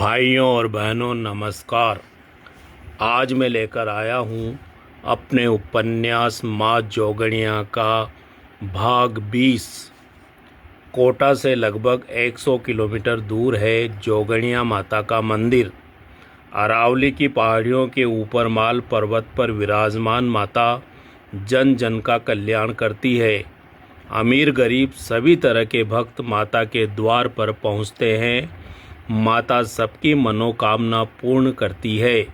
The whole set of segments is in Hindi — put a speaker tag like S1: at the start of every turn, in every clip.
S1: भाइयों और बहनों नमस्कार। आज मैं लेकर आया हूँ अपने उपन्यास माँ जोगणिया का भाग 20। कोटा से लगभग 100 किलोमीटर दूर है जोगणिया माता का मंदिर। अरावली की पहाड़ियों के ऊपर माल पर्वत पर विराजमान माता जन जन का कल्याण करती है। अमीर गरीब सभी तरह के भक्त माता के द्वार पर पहुँचते हैं। माता सबकी मनोकामना पूर्ण करती है।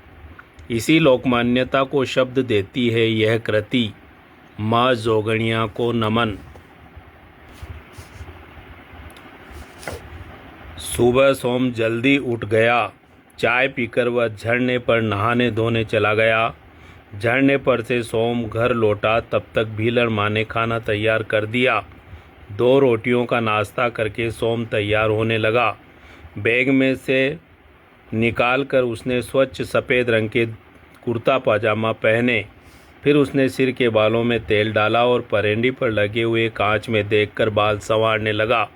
S1: इसी लोकमान्यता को शब्द देती है यह कृति माँ जोगणिया को नमन। सुबह सोम जल्दी उठ गया। चाय पीकर वह झरने पर नहाने धोने चला गया। झरने पर से सोम घर लौटा तब तक भीलर माँ ने खाना तैयार कर दिया। 2 रोटियों का नाश्ता करके सोम तैयार होने लगा। बैग में से निकाल कर उसने स्वच्छ सफ़ेद रंग के कुर्ता पाजामा पहने। फिर उसने सिर के बालों में तेल डाला और परेंडी पर लगे हुए कांच में देखकर बाल संवारने लगा।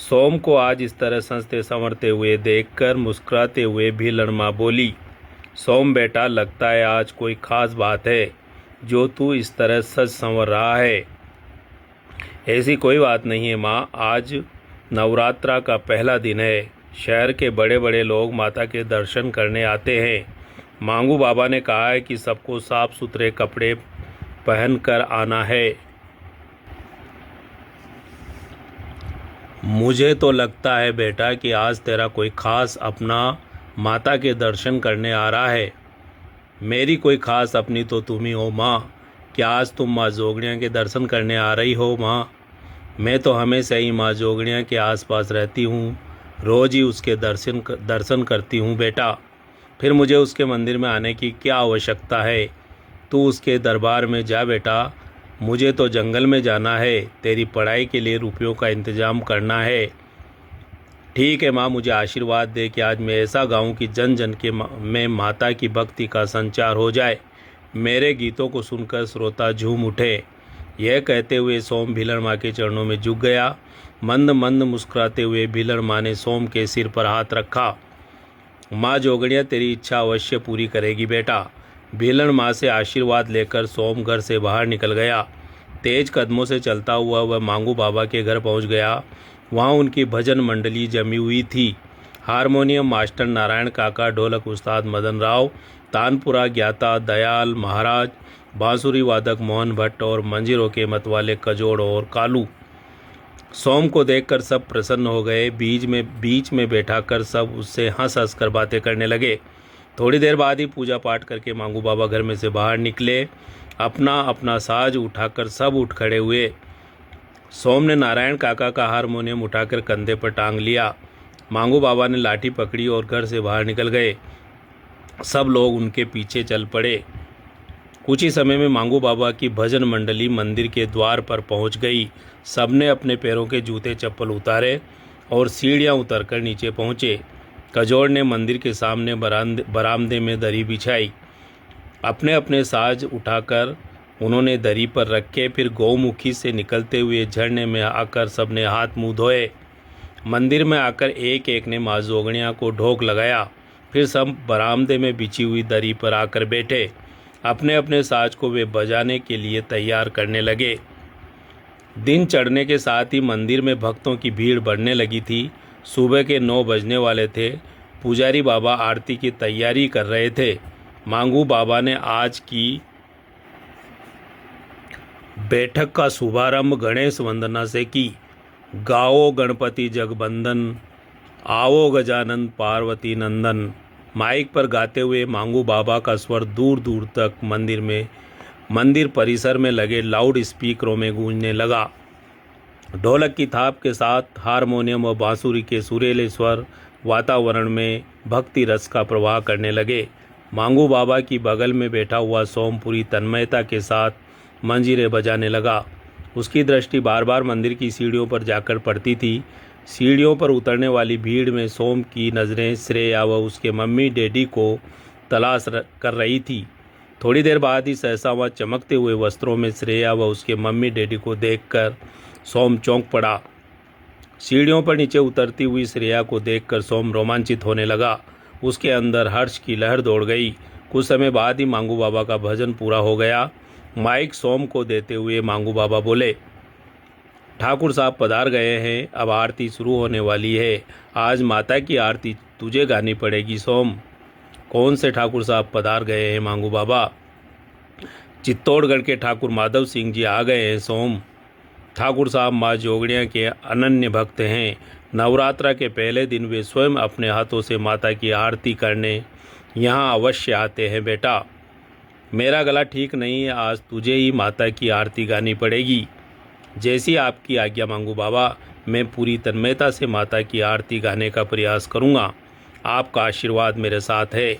S1: सोम को आज इस तरह सजते संवरते हुए देखकर मुस्कुराते हुए भीलड़ माँ बोली, सोम बेटा, लगता है आज कोई ख़ास बात है जो तू इस तरह सज संवर रहा है। ऐसी कोई बात नहीं है माँ, आज नवरात्रा का पहला दिन है। शहर के बड़े बड़े लोग माता के दर्शन करने आते हैं। मांगू बाबा ने कहा है कि सबको साफ सुथरे कपड़े पहन कर आना है। मुझे तो लगता है बेटा कि आज तेरा कोई खास अपना माता के दर्शन करने आ रहा है। मेरी कोई खास अपनी तो तुम ही हो माँ। क्या आज तुम माँ जोगणिया के दर्शन करने आ रही हो माँ? मैं तो हमेशा ही माँ जोगणिया के आसपास रहती हूँ, रोज़ ही उसके दर्शन करती हूँ बेटा। फिर मुझे उसके मंदिर में आने की क्या आवश्यकता है? तू उसके दरबार में जा बेटा। मुझे तो जंगल में जाना है, तेरी पढ़ाई के लिए रुपयों का इंतज़ाम करना है। ठीक है माँ, मुझे आशीर्वाद दे कि आज मैं ऐसा गाऊँ कि जन जन के में माता की भक्ति का संचार हो जाए। मेरे गीतों को सुनकर श्रोता झूम उठे। यह कहते हुए सोम भीलड़ माँ के चरणों में झुक गया। मंद मंद मुस्कुराते हुए भीलड़ माँ ने सोम के सिर पर हाथ रखा। माँ जोगणिया तेरी इच्छा अवश्य पूरी करेगी बेटा। भीलड़ माँ से आशीर्वाद लेकर सोम घर से बाहर निकल गया। तेज कदमों से चलता हुआ वह मांगू बाबा के घर पहुँच गया। वहाँ उनकी भजन मंडली जमी हुई थी। हारमोनियम मास्टर नारायण काका, ढोलक उस्ताद मदन राव, तानपुरा ज्ञाता दयाल महाराज, बांसुरी वादक मोहन भट्ट और मंजीरों के मतवाले कजोड़ और कालू। सोम को देखकर सब प्रसन्न हो गए। बीच में बैठा कर सब उससे हंस हंस कर बातें करने लगे। थोड़ी देर बाद ही पूजा पाठ करके मांगू बाबा घर में से बाहर निकले। अपना अपना साज उठाकर सब उठ खड़े हुए। सोम ने नारायण काका का हारमोनियम उठाकर कंधे पर टांग लिया। मांगू बाबा ने लाठी पकड़ी और घर से बाहर निकल गए। सब लोग उनके पीछे चल पड़े। कुछ ही समय में मांगू बाबा की भजन मंडली मंदिर के द्वार पर पहुंच गई। सबने अपने पैरों के जूते चप्पल उतारे और सीढ़ियां उतरकर नीचे पहुंचे। कजोड़ ने मंदिर के सामने बरामदे में दरी बिछाई। अपने अपने साज उठाकर उन्होंने दरी पर रखे। फिर गौमुखी से निकलते हुए झरने में आकर सबने हाथ मुँह धोए। मंदिर में आकर एक एक ने माँ जोगणिया को ढोक लगाया। फिर सब बरामदे में बिछी हुई दरी पर आकर बैठे। अपने अपने साज को वे बजाने के लिए तैयार करने लगे। दिन चढ़ने के साथ ही मंदिर में भक्तों की भीड़ बढ़ने लगी थी। सुबह के 9 बजने वाले थे। पुजारी बाबा आरती की तैयारी कर रहे थे। मांगू बाबा ने आज की बैठक का शुभारंभ गणेश वंदना से की। गाओ गणपति जगबंदन, आओ गजानन पार्वती नंदन। माइक पर गाते हुए मांगू बाबा का स्वर दूर दूर तक मंदिर परिसर में लगे लाउड स्पीकरों में गूंजने लगा। ढोलक की थाप के साथ हारमोनियम और बांसुरी के सुरीले स्वर वातावरण में भक्ति रस का प्रवाह करने लगे। मांगू बाबा की बगल में बैठा हुआ सोम पूरी तन्मयता के साथ मंजीरे बजाने लगा। उसकी दृष्टि बार बार मंदिर की सीढ़ियों पर जाकर पड़ती थी। सीढ़ियों पर उतरने वाली भीड़ में सोम की नज़रें श्रेया व उसके मम्मी डैडी को तलाश कर रही थी। थोड़ी देर बाद ही सहसा वह चमकते हुए वस्त्रों में श्रेया व उसके मम्मी डैडी को देखकर सोम चौंक पड़ा। सीढ़ियों पर नीचे उतरती हुई श्रेया को देखकर सोम रोमांचित होने लगा। उसके अंदर हर्ष की लहर दौड़ गई। कुछ समय बाद ही मांगू बाबा का भजन पूरा हो गया। माइक सोम को देते हुए मांगू बाबा बोले, ठाकुर साहब पधार गए हैं, अब आरती शुरू होने वाली है। आज माता की आरती तुझे गानी पड़ेगी सोम। कौन से ठाकुर साहब पधार गए हैं मांगू बाबा? चित्तौड़गढ़ के ठाकुर माधव सिंह जी आ गए हैं सोम। ठाकुर साहब माँ जोगड़िया के अनन्य भक्त हैं। नवरात्रा के पहले दिन वे स्वयं अपने हाथों से माता की आरती करने यहाँ अवश्य आते हैं बेटा। मेरा गला ठीक नहीं है, आज तुझे ही माता की आरती गानी पड़ेगी। जैसी आपकी आज्ञा मांगू बाबा, मैं पूरी तन्मयता से माता की आरती गाने का प्रयास करूँगा। आपका आशीर्वाद मेरे साथ है।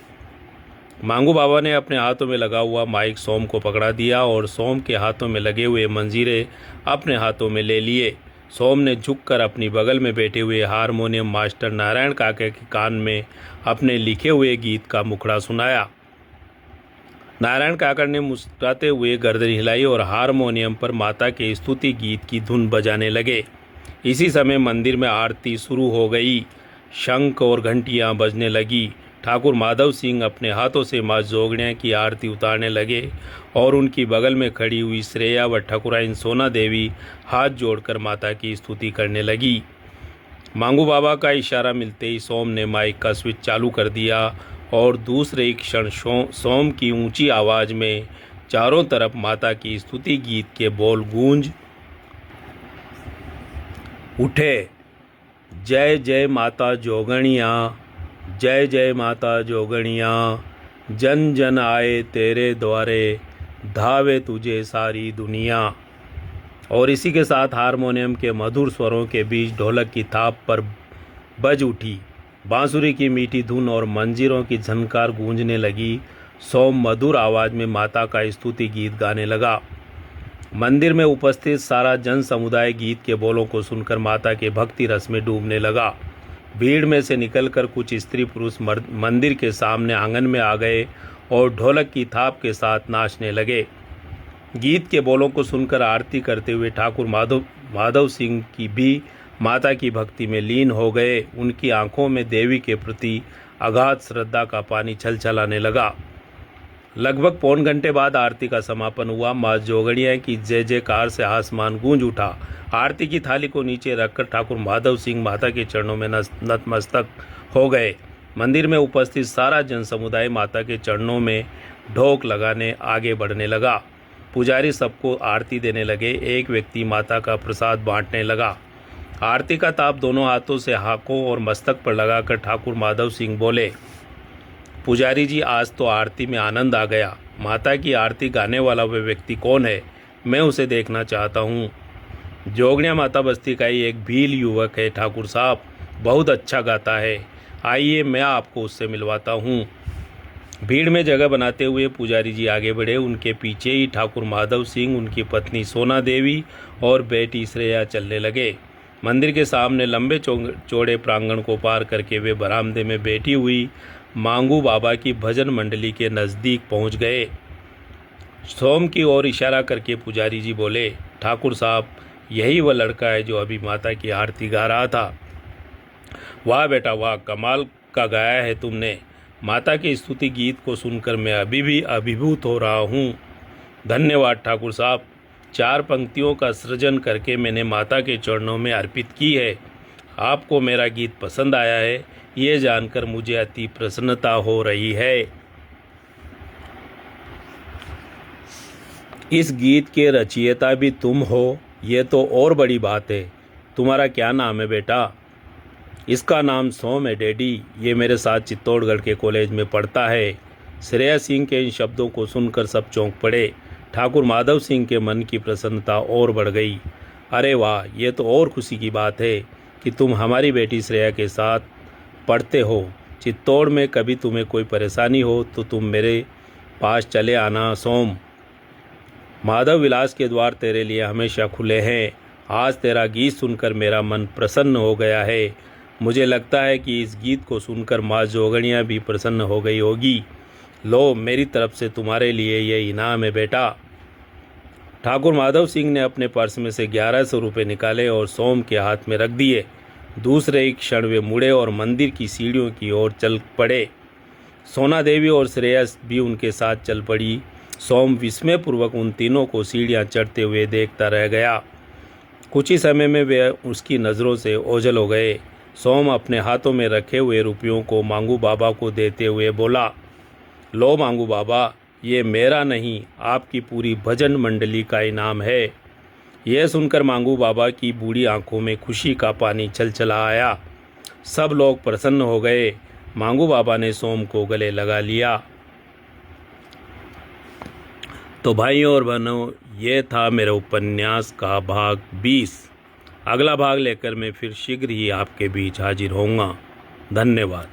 S1: मांगू बाबा ने अपने हाथों में लगा हुआ माइक सोम को पकड़ा दिया और सोम के हाथों में लगे हुए मंजीरे अपने हाथों में ले लिए। सोम ने झुककर अपनी बगल में बैठे हुए हारमोनियम मास्टर नारायण काका के कान में अपने लिखे हुए गीत का मुखड़ा सुनाया। नारायण काका ने मुस्कुराते हुए गर्दन हिलाई और हारमोनियम पर माता के स्तुति गीत की धुन बजाने लगे। इसी समय मंदिर में आरती शुरू हो गई। शंख और घंटियां बजने लगी। ठाकुर माधव सिंह अपने हाथों से माँ जोगड़िया की आरती उतारने लगे और उनकी बगल में खड़ी हुई श्रेया व ठकुराइन सोना देवी हाथ जोड़कर माता की स्तुति करने लगी। मांगू बाबा का इशारा मिलते ही सोम ने माइक का स्विच चालू कर दिया और दूसरे ही क्षण सोम की ऊंची आवाज़ में चारों तरफ माता की स्तुति गीत के बोल गूंज उठे। जय जय माता जोगणिया, जय जय माता जोगणिया, जन जन आए तेरे द्वारे, धावे तुझे सारी दुनिया। और इसी के साथ हारमोनियम के मधुर स्वरों के बीच ढोलक की थाप पर बज उठी बांसुरी की मीठी धुन और मंजीरों की झनकार गूंजने लगी। सोम मधुर आवाज़ में माता का स्तुति गीत गाने लगा। मंदिर में उपस्थित सारा जन समुदाय गीत के बोलों को सुनकर माता के भक्ति रस में डूबने लगा। भीड़ में से निकलकर कुछ स्त्री पुरुष मंदिर के सामने आंगन में आ गए और ढोलक की थाप के साथ नाचने लगे। गीत के बोलों को सुनकर आरती करते हुए ठाकुर माधव सिंह की भी माता की भक्ति में लीन हो गए। उनकी आंखों में देवी के प्रति अगाध श्रद्धा का पानी छलछलाने लगा। लगभग पौन घंटे बाद आरती का समापन हुआ। माँ जोगड़िया की जय जयकार से आसमान गूंज उठा। आरती की थाली को नीचे रखकर ठाकुर माधव सिंह माता के चरणों में नतमस्तक हो गए। मंदिर में उपस्थित सारा जन समुदाय माता के चरणों में ढोक लगाने आगे बढ़ने लगा। पुजारी सबको आरती देने लगे। एक व्यक्ति माता का प्रसाद बांटने लगा। आरती का ताप दोनों हाथों से हाथों और मस्तक पर लगाकर ठाकुर माधव सिंह बोले, पुजारी जी, आज तो आरती में आनंद आ गया। माता की आरती गाने वाला वह व्यक्ति कौन है? मैं उसे देखना चाहता हूँ। जोगड़िया माता बस्ती का ही एक भील युवक है ठाकुर साहब, बहुत अच्छा गाता है। आइए मैं आपको उससे मिलवाता हूँ। भीड़ में जगह बनाते हुए पुजारी जी आगे बढ़े। उनके पीछे ही ठाकुर माधव सिंह, उनकी पत्नी सोना देवी और बेटी श्रेया चलने लगे। मंदिर के सामने लंबे चौड़े प्रांगण को पार करके वे बरामदे में बैठी हुई मांगू बाबा की भजन मंडली के नज़दीक पहुंच गए। सोम की ओर इशारा करके पुजारी जी बोले, ठाकुर साहब, यही वह लड़का है जो अभी माता की आरती गा रहा था। वाह बेटा वाह, कमाल का गाया है तुमने। माता के स्तुति गीत को सुनकर मैं अभी भी अभिभूत हो रहा हूँ। धन्यवाद ठाकुर साहब। 4 पंक्तियों का सृजन करके मैंने माता के चरणों में अर्पित की है। आपको मेरा गीत पसंद आया है, ये जानकर मुझे अति प्रसन्नता हो रही है। इस गीत के रचयिता भी तुम हो, ये तो और बड़ी बात है। तुम्हारा क्या नाम है बेटा? इसका नाम सोम है डैडी। ये मेरे साथ चित्तौड़गढ़ के कॉलेज में पढ़ता है। श्रेया सिंह के इन शब्दों को सुनकर सब चौंक पड़े। ठाकुर माधव सिंह के मन की प्रसन्नता और बढ़ गई। अरे वाह, ये तो और खुशी की बात है कि तुम हमारी बेटी श्रेया के साथ पढ़ते हो। चित्तौड़ में कभी तुम्हें कोई परेशानी हो तो तुम मेरे पास चले आना सोम। माधव विलास के द्वार तेरे लिए हमेशा खुले हैं। आज तेरा गीत सुनकर मेरा मन प्रसन्न हो गया है। मुझे लगता है कि इस गीत को सुनकर माँ जोगणिया भी प्रसन्न हो गई होगी। लो, मेरी तरफ से तुम्हारे लिए ये इनाम है बेटा। ठाकुर माधव सिंह ने अपने पर्स में से 1100 रुपये निकाले और सोम के हाथ में रख दिए। दूसरे ही क्षण वे मुड़े और मंदिर की सीढ़ियों की ओर चल पड़े। सोना देवी और श्रेयस भी उनके साथ चल पड़ी। सोम विस्मयपूर्वक उन तीनों को सीढ़ियाँ चढ़ते हुए देखता रह गया। कुछ ही समय में वे उसकी नज़रों से ओझल हो गए। सोम अपने हाथों में रखे हुए रुपयों को मांगू बाबा को देते हुए बोला, लो मांगू बाबा, ये मेरा नहीं, आपकी पूरी भजन मंडली का इनाम है। यह सुनकर मांगू बाबा की बूढ़ी आंखों में खुशी का पानी छलछला आया। सब लोग प्रसन्न हो गए। मांगू बाबा ने सोम को गले लगा लिया। तो भाइयों और बहनों, ये था मेरे उपन्यास का भाग 20। अगला भाग लेकर मैं फिर शीघ्र ही आपके बीच हाजिर होऊंगा। धन्यवाद।